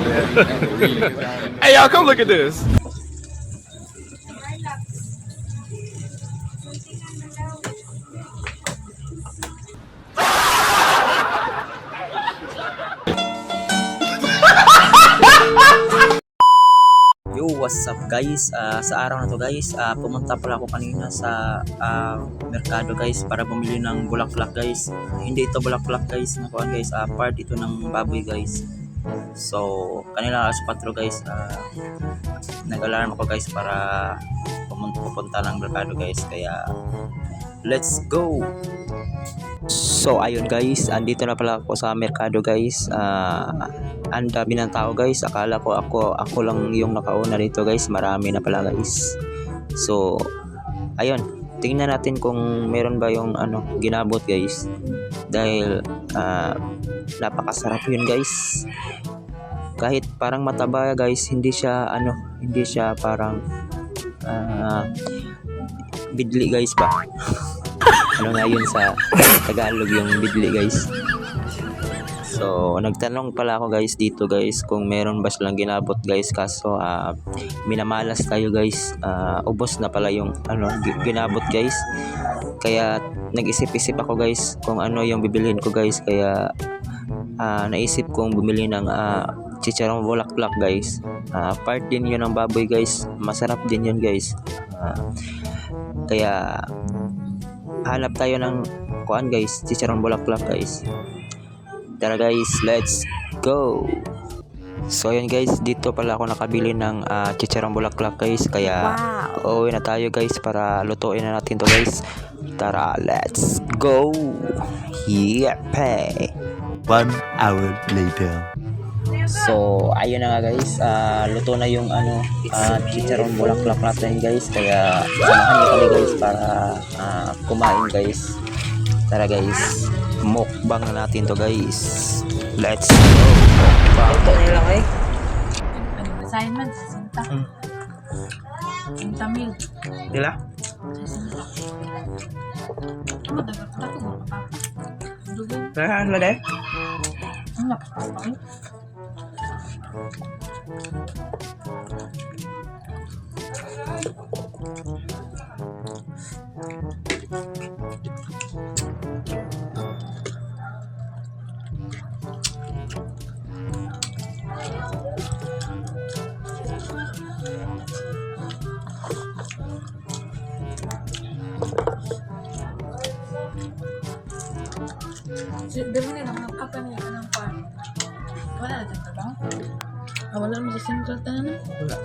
Hey, y'all, come look at this. Yo, what's up guys? Sa araw na to guys, pumunta pala ako kanina sa merkado guys para bumili ng bulaklak guys. Hindi ito bulaklak guys, nakuha guys, part ito ng baboy guys. So, kanina alas 4 guys, nag-alarm ako guys para pupunta ng merkado guys. Kaya, let's go! So ayun guys, andito na pala ako sa merkado guys. Ang dami ng tao guys. Akala ko ako lang yung nakauna dito guys. Marami na pala guys. So ayun, tingnan natin kung meron ba yung ginabot guys. Dahil napakasarap yun guys. Kahit parang mataba guys, hindi siya parang bidli guys ba. Ano nga yun sa Tagalog yung bidli guys. So nagtanong pala ako guys dito guys kung meron ba silang ginabot guys, kaso minamalas tayo guys. Ubos na pala yung ginabot guys. Kaya nag-isip-isip ako guys kung ano yung bibilhin ko guys. Kaya naisip kong bumili ng chicharong bulaklak guys. Part din yun ng baboy guys. Masarap din yun guys. Kaya hanap tayo ng kuan guys, chicharong bulaklak guys. Tara guys, let's go. So yun guys, dito pala ako nakabili ng chicharong bulaklak guys. Kaya uuwi na tayo guys para lutuin na natin to guys. Tara, let's go. Yepe. 1 hour later. So ayun na nga guys, luto na yung chicharong bulaklak natin guys. Kaya samahan niyo kami guys para kumain guys. Tara guys, mukbang na natin to guys. Let's go. Ito nila kay Assignment, sinta. Sinta mil. Dila? Ano dapat ka ito mo pa? Dugo. Ano na deh? Ano napapapay? Dami nila mga kapan nila ng pan. Wala na dyan ka ba? Wala mo sa single tanan? Wala.